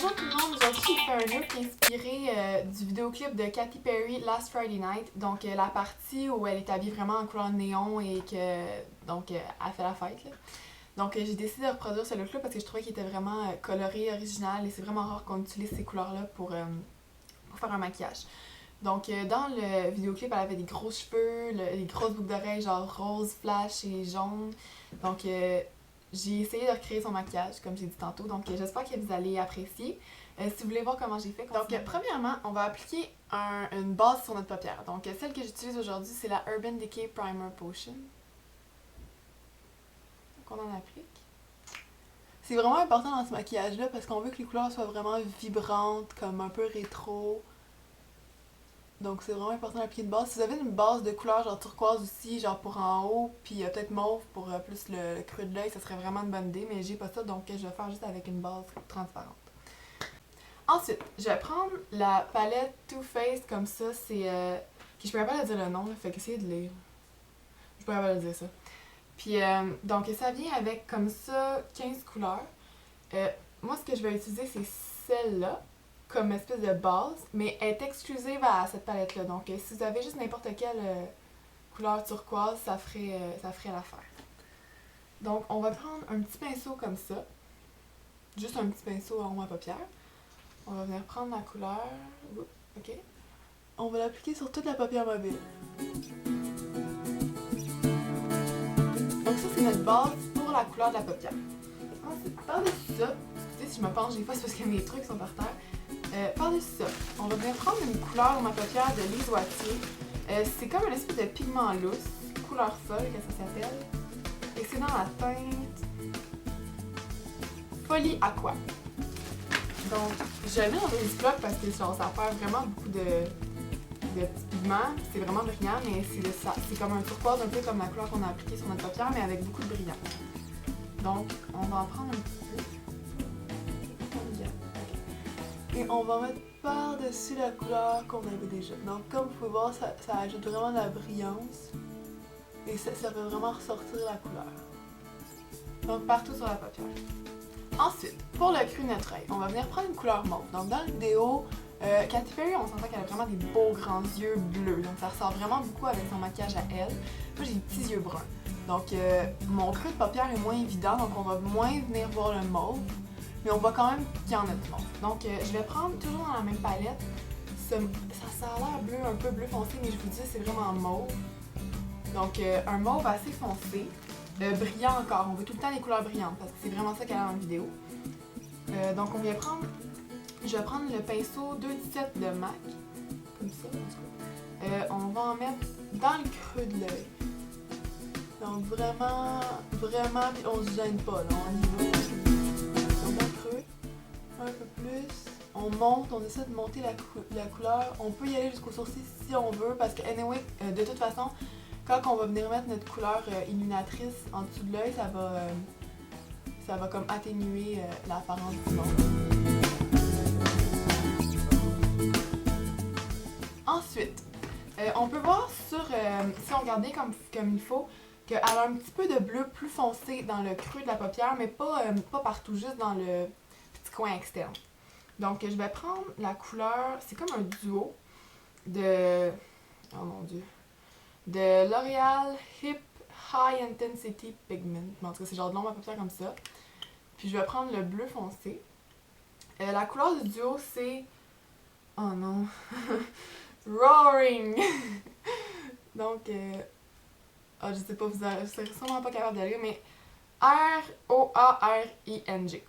Bonjour tout le monde, aujourd'hui j'ai fait un look inspiré du vidéoclip de Katy Perry Last Friday Night. Donc la partie où elle est habillée vraiment en couleur néon et que elle fait la fête là. Donc j'ai décidé de reproduire ce look là parce que je trouvais qu'il était vraiment coloré, original et c'est vraiment rare qu'on utilise ces couleurs là pour faire un maquillage. Donc dans le vidéoclip elle avait des gros cheveux, des grosses boucles d'oreilles genre rose, flash et jaune. Donc j'ai essayé de recréer son maquillage, comme j'ai dit tantôt, donc j'espère que vous allez apprécier. Si vous voulez voir comment j'ai fait, donc premièrement, on va appliquer une base sur notre paupière. Donc celle que j'utilise aujourd'hui, c'est la Urban Decay Primer Potion. Donc on en applique. C'est vraiment important dans ce maquillage-là parce qu'on veut que les couleurs soient vraiment vibrantes, comme un peu rétro. Donc c'est vraiment important d'appliquer une base. Si vous avez une base de couleur genre turquoise aussi, genre pour en haut, puis peut-être mauve pour plus le creux de l'œil, ça serait vraiment une bonne idée, mais j'ai pas ça, donc je vais faire juste avec une base transparente. Ensuite, je vais prendre la palette Too Faced comme ça, c'est... je peux pas dire le nom, là, fait qu'essayez de lire. Je peux pas dire ça. Puis donc ça vient avec comme ça 15 couleurs. Moi ce que je vais utiliser c'est celle-là comme espèce de base, mais elle est exclusive à cette palette-là. Donc si vous avez juste n'importe quelle couleur turquoise, ça ferait l'affaire. Donc on va prendre un petit pinceau comme ça. Juste un petit pinceau en haut à paupière. On va venir prendre la couleur. Oups, ok. On va l'appliquer sur toute la paupière mobile. Donc ça c'est notre base pour la couleur de la paupière. Ensuite, par-dessus ça, si je me penche des fois c'est parce que mes trucs sont par terre. Par-dessus ça, on va venir prendre une couleur au ma paupière de Lise Wattier. C'est comme une espèce de pigment lousse, couleur folle que ça s'appelle. Et c'est dans la teinte Folie Aqua. Donc, je le mets dans des blocs parce que genre, ça perd vraiment beaucoup de petits pigments. C'est vraiment brillant, mais c'est comme un turquoise, un peu comme la couleur qu'on a appliquée sur notre paupière, mais avec beaucoup de brillant. Donc, on va en prendre un petit peu. Et on va mettre par-dessus la couleur qu'on avait déjà. Donc comme vous pouvez voir, ça ajoute vraiment de la brillance. Et ça fait vraiment ressortir la couleur. Donc partout sur la paupière. Ensuite, pour le cru de notre œil, on va venir prendre une couleur mauve. Donc dans la vidéo, Katy Perry, on s'entend qu'elle a vraiment des beaux grands yeux bleus. Donc ça ressort vraiment beaucoup avec son maquillage à elle. Moi j'ai des petits yeux bruns. Donc mon creux de paupière est moins évident, donc on va moins venir voir le mauve. Mais on voit quand même qu'il y en a du mauve. Donc je vais prendre toujours dans la même palette. Ça a l'air bleu, un peu bleu foncé, mais je vous dis c'est vraiment mauve. Donc un mauve assez foncé. Brillant encore. On veut tout le temps des couleurs brillantes parce que c'est vraiment ça qu'elle a en vidéo. Donc on vient prendre... Je vais prendre le pinceau 217 de MAC. Comme ça, en tout cas. On va en mettre dans le creux de l'œil. Donc vraiment, puis on se gêne pas, là, on y va. Un peu plus, on monte, on essaie de monter la couleur. On peut y aller jusqu'au sourcil si on veut parce que anyway, de toute façon, quand on va venir mettre notre couleur illuminatrice en dessous de l'œil, ça va comme atténuer l'apparence du monde. Ensuite, on peut voir si on regardait comme il faut, qu'elle a un petit peu de bleu plus foncé dans le creux de la paupière, mais pas partout, juste dans le coin externe. Donc je vais prendre la couleur, c'est comme un duo de, oh mon dieu, de L'Oréal Hip High Intensity Pigment. En tout cas c'est genre de l'ombre à paupières comme ça. Puis je vais prendre le bleu foncé. La couleur du duo c'est, oh non, Roaring. Donc je sais pas, vous serez sûrement pas capable de lire, mais R-O-A-R-I-N-G.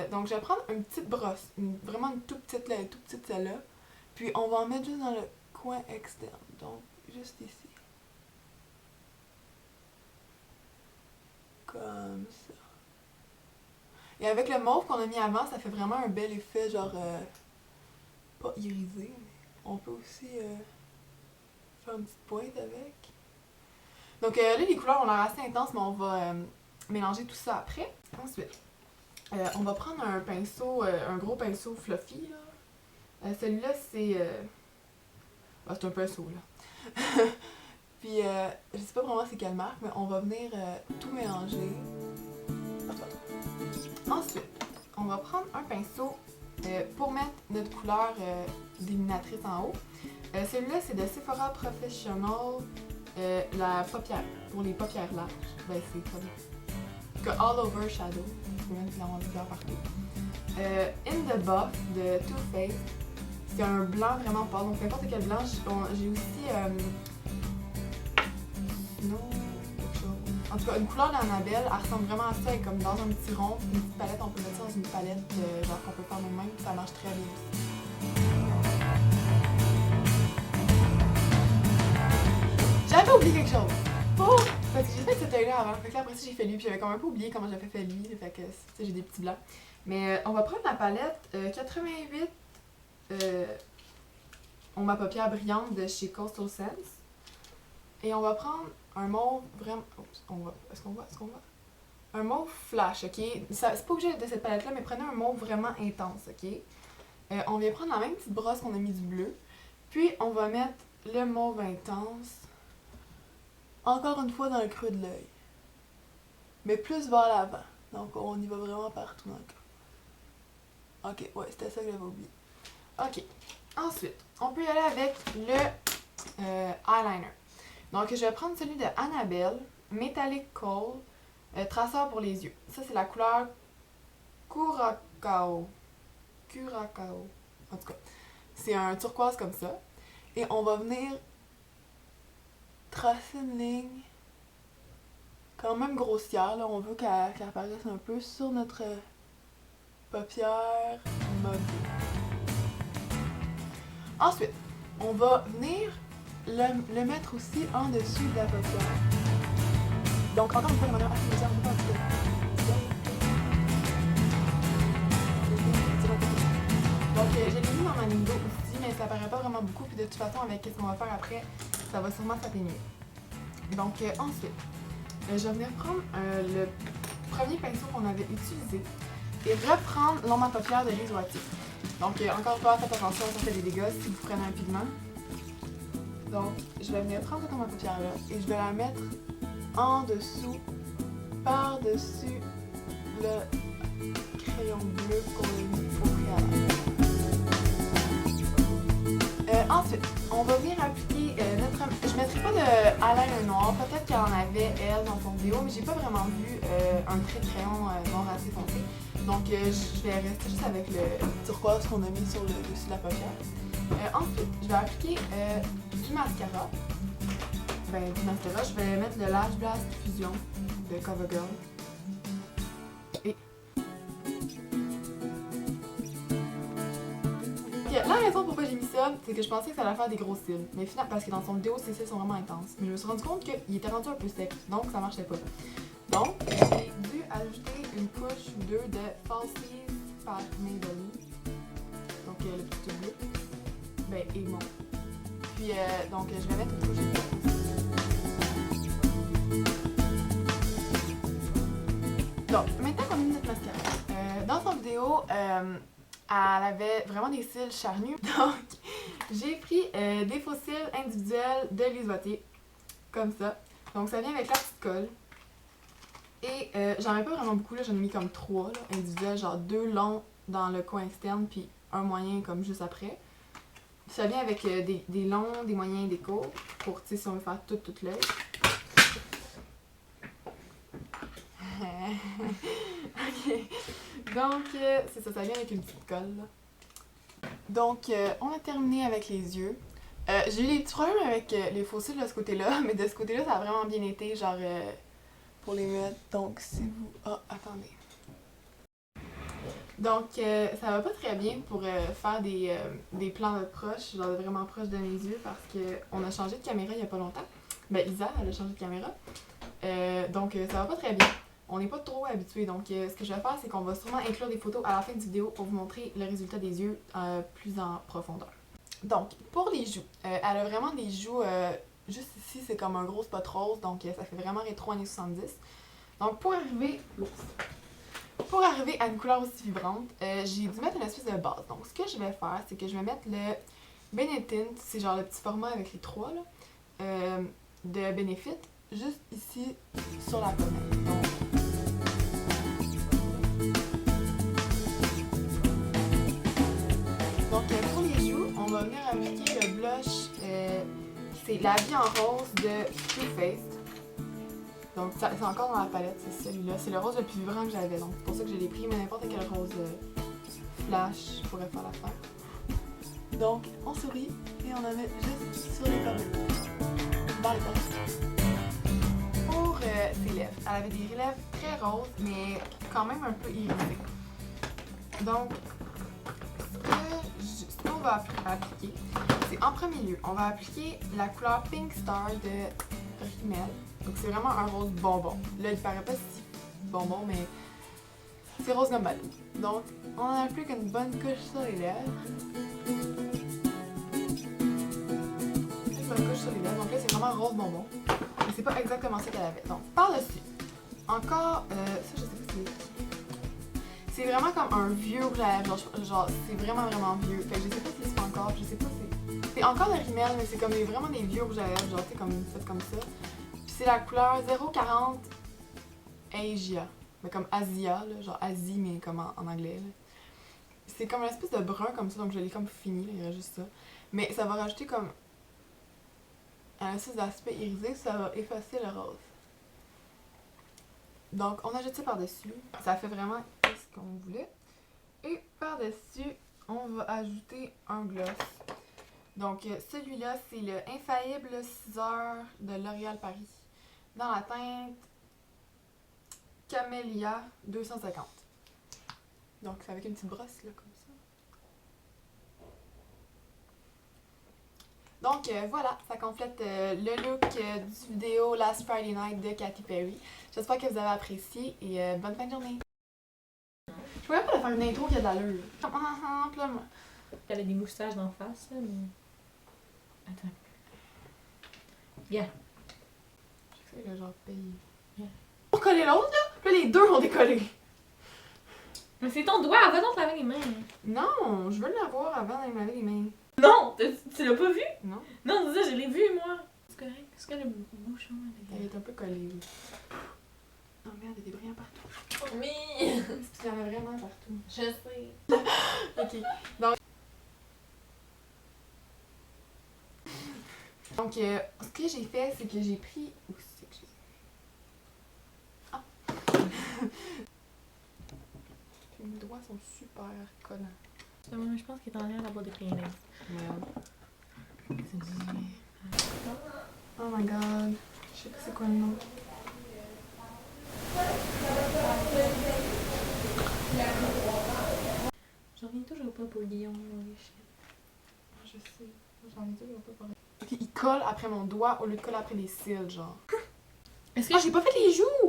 Donc je vais prendre une petite brosse, vraiment une toute petite celle-là. Puis on va en mettre juste dans le coin externe, donc juste ici. Comme ça. Et avec le mauve qu'on a mis avant, ça fait vraiment un bel effet genre pas irisé, mais on peut aussi faire une petite pointe avec. Donc là les couleurs ont l'air assez intenses, mais on va mélanger tout ça après. Ensuite, on va prendre un pinceau, un gros pinceau fluffy là. Celui-là c'est... c'est un pinceau là. Puis je sais pas vraiment c'est quelle marque, mais on va venir tout mélanger. Ensuite, on va prendre un pinceau pour mettre notre couleur d'éliminatrice en haut. Celui-là, c'est de Sephora Professional, la paupière, pour les paupières larges. Ben, c'est comme que All Over Shadow. Tu peux mettre la couleur partout. In the Buff de Too Faced. C'est un blanc vraiment pâle, donc n'importe quel blanc. J'ai aussi non, quelque chose. En tout cas, une couleur d'Annabelle, elle ressemble vraiment à ça, elle est comme dans un petit rond. Une petite palette, on peut mettre ça dans une palette genre qu'on peut faire nous-mêmes, ça marche très bien aussi. J'avais oublié quelque chose! Oh! Parce que j'ai fait cet œil-là avant, fait que là, après ça j'ai fait lui, puis j'avais comme un peu oublié comment j'avais fait lui, fait que j'ai des petits blancs. Mais on va prendre la palette 88 On m'a paupière brillante de chez Coastal Sense. Et on va prendre un mauve vraiment. Oups, est-ce qu'on voit? Un mauve flash, ok? C'est pas obligé de cette palette-là, mais prenez un mauve vraiment intense, ok? On vient prendre la même petite brosse qu'on a mis du bleu. Puis on va mettre le mauve intense. Encore une fois dans le creux de l'œil. Mais plus vers l'avant. Donc on y va vraiment partout dans le creux. Ok, ouais, c'était ça que j'avais oublié. Ok. Ensuite, on peut y aller avec le eyeliner. Donc, je vais prendre celui de Annabelle, Metallic Coal, traceur pour les yeux. Ça, c'est la couleur Curacao. En tout cas, c'est un turquoise comme ça. Et on va venir tracer une ligne quand même grossière. Là. On veut qu'elle apparaisse un peu sur notre paupière mobile. Ensuite, on va venir le mettre aussi en dessous de la paupière. Donc, encore une fois, de manière assez légère, on peut Donc, je l'ai mis dans ma ligne d'eau aussi, mais ça paraît pas vraiment beaucoup. Puis de toute façon, avec ce qu'on va faire après, ça va sûrement s'atténuer. Donc, ensuite, je vais venir prendre le premier pinceau qu'on avait utilisé et reprendre l'ombre à paupières de Lise Wattier. Donc, encore une fois, faites attention, ça fait des dégâts si vous prenez un pigment. Donc, je vais venir prendre cette ombre à paupières là et je vais la mettre en dessous, par-dessus le crayon bleu qu'on a mis au préalable. Ensuite, on va venir appliquer notre... Je ne mettrai pas de eyeliner noir, peut-être qu'elle en avait elle dans son vidéo, mais j'ai pas vraiment vu un trait de crayon noir assez foncé. Donc je vais rester juste avec le turquoise qu'on a mis sur le dessus de la paupière. Ensuite, je vais appliquer du mascara. Du mascara, je vais mettre le Lash Blast Fusion de CoverGirl. Et la raison pourquoi j'ai mis ça, c'est que je pensais que ça allait faire des gros cils. Mais finalement, parce que dans son vidéo, ses cils sont vraiment intenses. Mais je me suis rendu compte qu'il était rendu un peu sec, donc ça marchait pas. Donc, j'ai dû ajouter une couche ou deux de Falsies par Maybelline. Donc, le petit tube bleu. Et mon. Puis, donc, je vais mettre une couche de ça. Donc, maintenant qu'on a mis notre mascara, dans son vidéo, elle avait vraiment des cils charnus. Donc, j'ai pris des faux cils individuels de Lise Wattier, comme ça. Donc, ça vient avec la petite colle. Et j'en ai pas vraiment beaucoup, là, j'en ai mis comme 3 là, individuels, genre 2 longs dans le coin externe, puis un moyen comme juste après. Ça vient avec des longs, des moyens et des courts, pour, tu sais, si on veut faire tout l'œil. Ok, donc c'est ça, ça vient avec une petite colle. Là. Donc, on a terminé avec les yeux. J'ai eu des petits problèmes avec les faux cils de ce côté-là, mais de ce côté-là, ça a vraiment bien été, genre... pour les mettre. Donc, si vous... Ah, attendez. Donc, ça va pas très bien pour faire des plans de proches, genre vraiment proches de mes yeux, parce qu'on a changé de caméra il y a pas longtemps. Isa, elle a changé de caméra. Donc, ça va pas très bien. On n'est pas trop habitué. Donc, ce que je vais faire, c'est qu'on va sûrement inclure des photos à la fin de vidéo pour vous montrer le résultat des yeux plus en profondeur. Donc, pour les joues, elle a vraiment des joues... juste ici, c'est comme un gros spot rose, donc ça fait vraiment rétro années 70. Donc pour arriver à une couleur aussi vibrante, j'ai dû mettre une espèce de base. Donc ce que je vais faire, c'est que je vais mettre le Benetint, c'est genre le petit format avec les 3 là, de Benefit, juste ici sur la pommette. Donc... on va venir appliquer le blush. C'est la vie en rose de Too Faced. Donc, c'est encore dans la palette, c'est celui-là. C'est le rose le plus vibrant que j'avais, donc c'est pour ça que je l'ai pris, mais n'importe quel rose flash pourrait faire l'affaire. Donc, on sourit et on en met juste sur les pommettes. Dans les pommettes. Pour ses lèvres, elle avait des lèvres très roses, mais quand même un peu irisées. Donc, ce qu'on va appliquer, c'est en premier lieu, on va appliquer la couleur Pink Star de Rimmel. Donc c'est vraiment un rose bonbon. Là, il paraît pas si bonbon, mais c'est rose comme bateau. Donc, on en applique une bonne couche sur les lèvres. Une bonne couche sur les lèvres. Donc là, c'est vraiment rose bonbon. Mais c'est pas exactement ça qu'elle avait. Donc, par-dessus, encore, ça, je sais pas si c'est vraiment comme un vieux rouge à lèvres. Genre c'est vraiment vieux. Fait que je sais pas si c'est encore, je sais pas si c'est encore de Rimmel, mais c'est comme vraiment des vieux rouges à lèvres. Genre, c'est comme fait comme ça. C'est la couleur 040 Asia. Mais comme Asia, là, genre Asie, mais comme en anglais. C'est comme une espèce de brun comme ça, donc je l'ai comme fini, là, il reste juste ça. Mais ça va rajouter comme un espèce d'aspect irisé, ça va effacer le rose. Donc on ajoute ça par-dessus. Ça fait vraiment ce qu'on voulait. Et par-dessus, on va ajouter un gloss. Donc celui-là, c'est le Infaillible 6 heures de L'Oréal Paris. Dans la teinte Camellia 250. Donc c'est avec une petite brosse là comme ça. Donc voilà, ça complète le look du vidéo Last Friday Night de Katy Perry. J'espère que vous avez apprécié et bonne fin de journée. Je pourrais pas faire une intro qui a de l'allure. Elle a des moustaches d'en face là, mais... Attends. Yeah. J'essaie de genre payer. Yeah. Pour coller l'autre là? Là les deux ont décollé. Mais c'est ton doigt, va donc laver les mains. Non, je veux l'avoir avant d'aller me laver les mains. Non, tu l'as pas vu? Non. Non, c'est ça, je l'ai vu moi. C'est correct. Est-ce que le bouchon Elle est un peu collée, oui. Oh merde, il y a des brillants partout. Oh, mais... Il y en a vraiment partout. Je sais. Ok. Donc, ce que j'ai fait, c'est que j'ai pris... Où c'est que j'ai... Ah! Puis mes doigts sont super collants. Je pense qu'il est en l'air là-bas des Kleenex. Merde. Oh my god. Je sais pas c'est quoi le nom. J'en reviens toujours pas pour Guillaume. Je sais. J'en ai toujours pas parlé. Ok, il colle après mon doigt au lieu de coller après les cils, genre. Est-ce Ah, j'ai pas fait les joues!